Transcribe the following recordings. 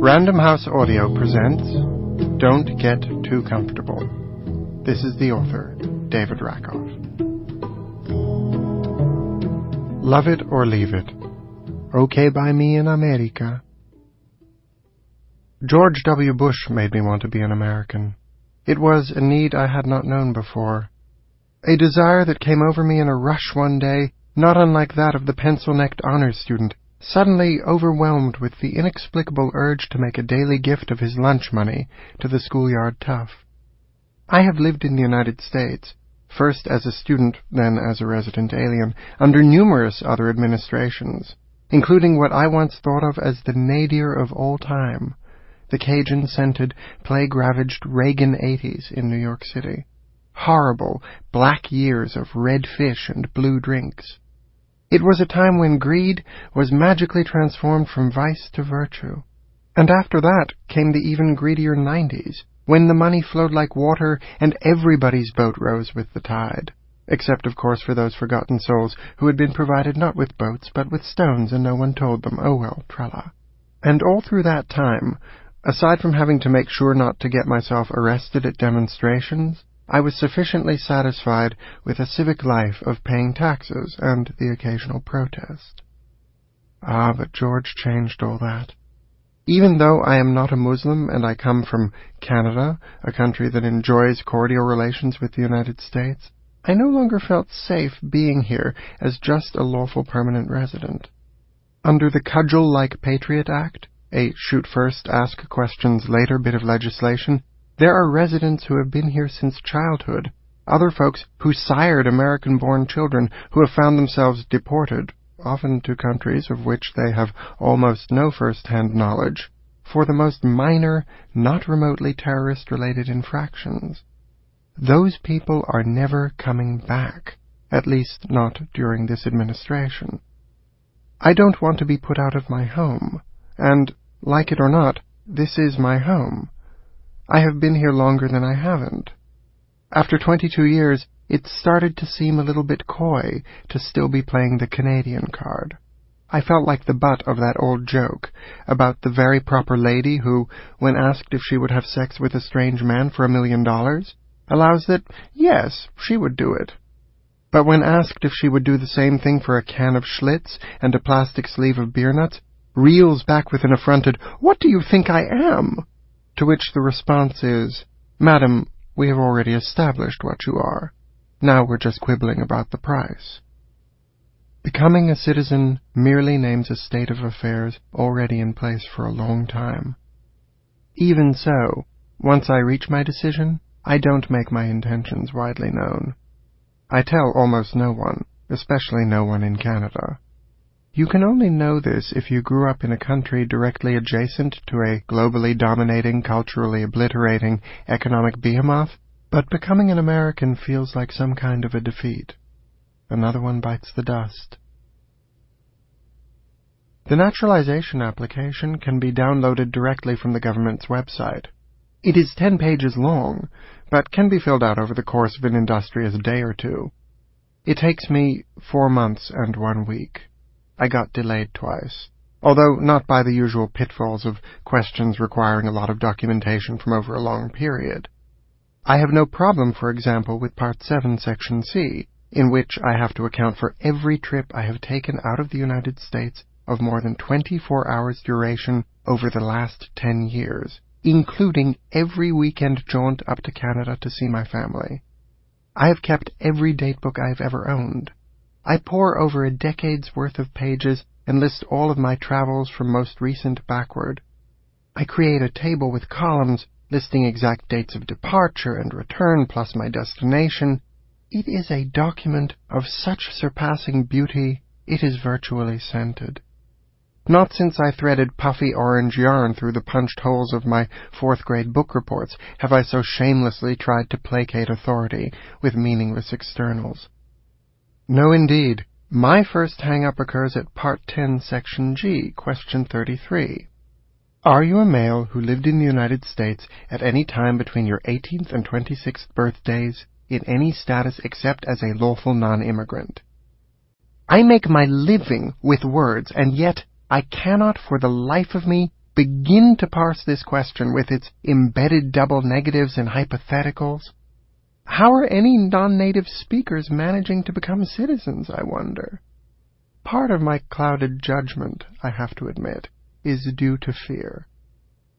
Random House Audio presents Don't Get Too Comfortable. This is the author, David Rakoff. Love It or Leave It. Okay by me in America. George W. Bush made me want to be an American. It was a need I had not known before. A desire that came over me in a rush one day, not unlike that of the pencil-necked honors student, suddenly overwhelmed with the inexplicable urge to make a daily gift of his lunch money to the schoolyard tough. I have lived in the United States, first as a student, then as a resident alien, under numerous other administrations, including what I once thought of as the nadir of all time, the Cajun-scented, plague-ravaged Reagan 80s in New York City. Horrible, black years of red fish and blue drinks. It was a time when greed was magically transformed from vice to virtue. And after that came the even greedier 90s, when the money flowed like water and everybody's boat rose with the tide. Except, of course, for those forgotten souls who had been provided not with boats but with stones and no one told them, oh well, tralla. And all through that time, aside from having to make sure not to get myself arrested at demonstrations, I was sufficiently satisfied with a civic life of paying taxes and the occasional protest. Ah, but George changed all that. Even though I am not a Muslim and I come from Canada, a country that enjoys cordial relations with the United States, I no longer felt safe being here as just a lawful permanent resident. Under the Cudgel-like Patriot Act, a shoot-first, ask-questions-later bit of legislation, there are residents who have been here since childhood, other folks who sired American-born children who have found themselves deported, often to countries of which they have almost no first-hand knowledge, for the most minor, not remotely terrorist-related infractions. Those people are never coming back, at least not during this administration. I don't want to be put out of my home, and, like it or not, this is my home. I have been here longer than I haven't. After 22 years, it started to seem a little bit coy to still be playing the Canadian card. I felt like the butt of that old joke about the very proper lady who, when asked if she would have sex with a strange man for $1 million, allows that, yes, she would do it. But when asked if she would do the same thing for a can of Schlitz and a plastic sleeve of beer nuts, reels back with an affronted, "What do you think I am?" To which the response is, "Madam, we have already established what you are. Now we're just quibbling about the price." Becoming a citizen merely names a state of affairs already in place for a long time. Even so, once I reach my decision, I don't make my intentions widely known. I tell almost no one, especially no one in Canada. You can only know this if you grew up in a country directly adjacent to a globally dominating, culturally obliterating economic behemoth, but becoming an American feels like some kind of a defeat. Another one bites the dust. The naturalization application can be downloaded directly from the government's website. It is 10 pages long, but can be filled out over the course of an industrious day or two. It takes me 4 months and 1 week. I got delayed twice, although not by the usual pitfalls of questions requiring a lot of documentation from over a long period. I have no problem, for example, with Part 7, Section C, in which I have to account for every trip I have taken out of the United States of more than 24 hours duration over the last 10 years, including every weekend jaunt up to Canada to see my family. I have kept every datebook I have ever owned. I pore over a decade's worth of pages and list all of my travels from most recent backward. I create a table with columns listing exact dates of departure and return plus my destination. It is a document of such surpassing beauty, it is virtually scented. Not since I threaded puffy orange yarn through the punched holes of my 4th-grade book reports have I so shamelessly tried to placate authority with meaningless externals. No, indeed. My first hang-up occurs at Part 10, Section G, Question 33. Are you a male who lived in the United States at any time between your 18th and 26th birthdays in any status except as a lawful non-immigrant? I make my living with words, and yet I cannot for the life of me begin to parse this question with its embedded double negatives and hypotheticals? How are any non-native speakers managing to become citizens, I wonder? Part of my clouded judgment, I have to admit, is due to fear.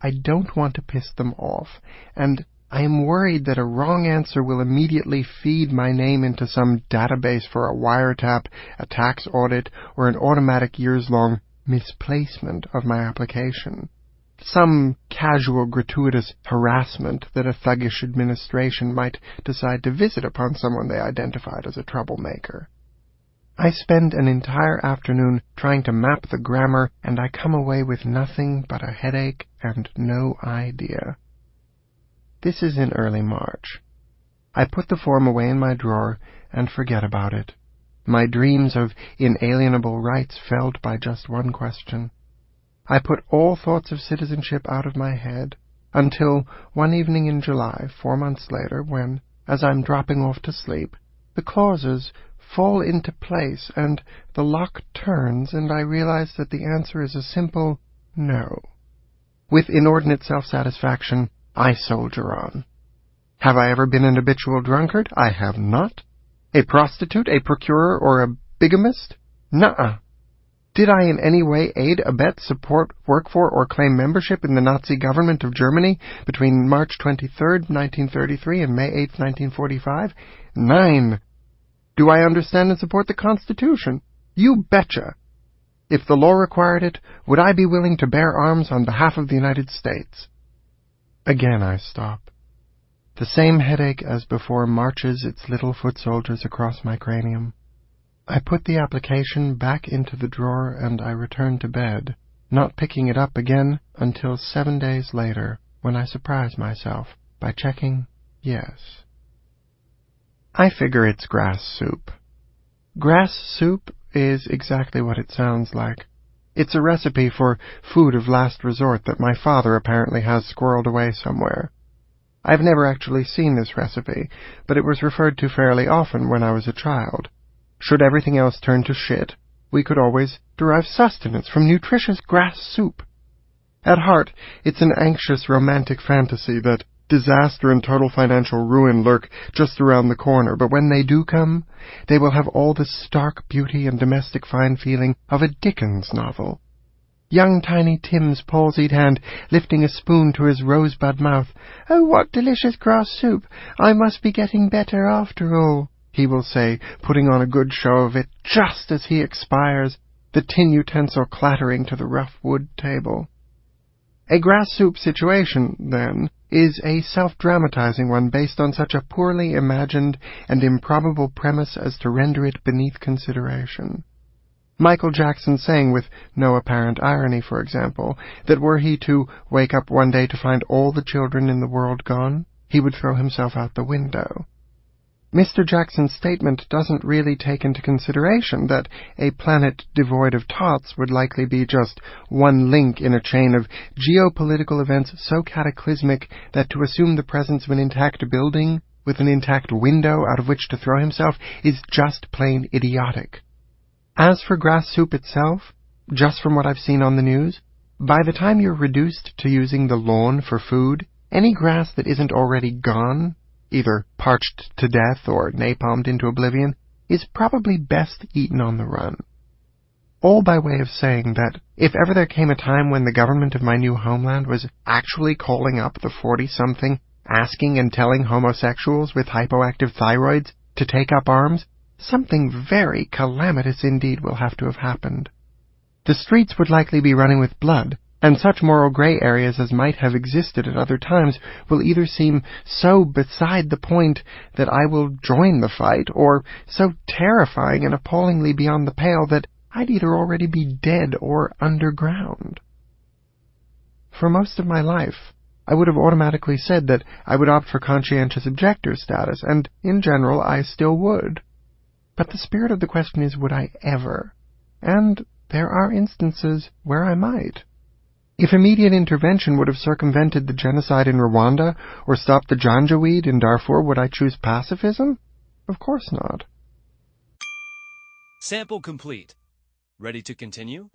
I don't want to piss them off, and I am worried that a wrong answer will immediately feed my name into some database for a wiretap, a tax audit, or an automatic years-long misplacement of my application. Some casual, gratuitous harassment that a thuggish administration might decide to visit upon someone they identified as a troublemaker. I spend an entire afternoon trying to map the grammar, and I come away with nothing but a headache and no idea. This is in early March. I put the form away in my drawer and forget about it. My dreams of inalienable rights felled by just one question. I put all thoughts of citizenship out of my head, until one evening in July, 4 months later, when, as I'm dropping off to sleep, the clauses fall into place and the lock turns, and I realize that the answer is a simple no. With inordinate self-satisfaction, I soldier on. Have I ever been an habitual drunkard? I have not. A prostitute, a procurer, or a bigamist? Nuh-uh. Did I in any way aid, abet, support, work for, or claim membership in the Nazi government of Germany between March 23, 1933 and May 8, 1945? 9. Do I understand and support the Constitution? You betcha. If the law required it, would I be willing to bear arms on behalf of the United States? Again I stop. The same headache as before marches its little foot soldiers across my cranium. I put the application back into the drawer and I return to bed, not picking it up again until 7 days later, when I surprise myself by checking yes. I figure it's grass soup. Grass soup is exactly what it sounds like. It's a recipe for food of last resort that my father apparently has squirreled away somewhere. I've never actually seen this recipe, but it was referred to fairly often when I was a child. Should everything else turn to shit, we could always derive sustenance from nutritious grass soup. At heart, it's an anxious romantic fantasy that disaster and total financial ruin lurk just around the corner, but when they do come, they will have all the stark beauty and domestic fine feeling of a Dickens novel. Young Tiny Tim's palsied hand lifting a spoon to his rosebud mouth. "Oh, what delicious grass soup! I must be getting better after all," he will say, putting on a good show of it just as he expires, the tin utensil clattering to the rough wood table. A grass soup situation, then, is a self-dramatizing one based on such a poorly imagined and improbable premise as to render it beneath consideration. Michael Jackson saying with no apparent irony, for example, that were he to wake up one day to find all the children in the world gone, he would throw himself out the window. Mr. Jackson's statement doesn't really take into consideration that a planet devoid of tots would likely be just one link in a chain of geopolitical events so cataclysmic that to assume the presence of an intact building with an intact window out of which to throw himself is just plain idiotic. As for grass soup itself, just from what I've seen on the news, by the time you're reduced to using the lawn for food, any grass that isn't already gone, either parched to death or napalmed into oblivion, is probably best eaten on the run. All by way of saying that if ever there came a time when the government of my new homeland was actually calling up the 40-something, asking and telling homosexuals with hypoactive thyroids to take up arms, something very calamitous indeed will have to have happened. The streets would likely be running with blood, and such moral gray areas as might have existed at other times will either seem so beside the point that I will join the fight, or so terrifying and appallingly beyond the pale that I'd either already be dead or underground. For most of my life, I would have automatically said that I would opt for conscientious objector status, and in general I still would. But the spirit of the question is, would I ever? And there are instances where I might. If immediate intervention would have circumvented the genocide in Rwanda or stopped the Janjaweed in Darfur, would I choose pacifism? Of course not. Sample complete. Ready to continue?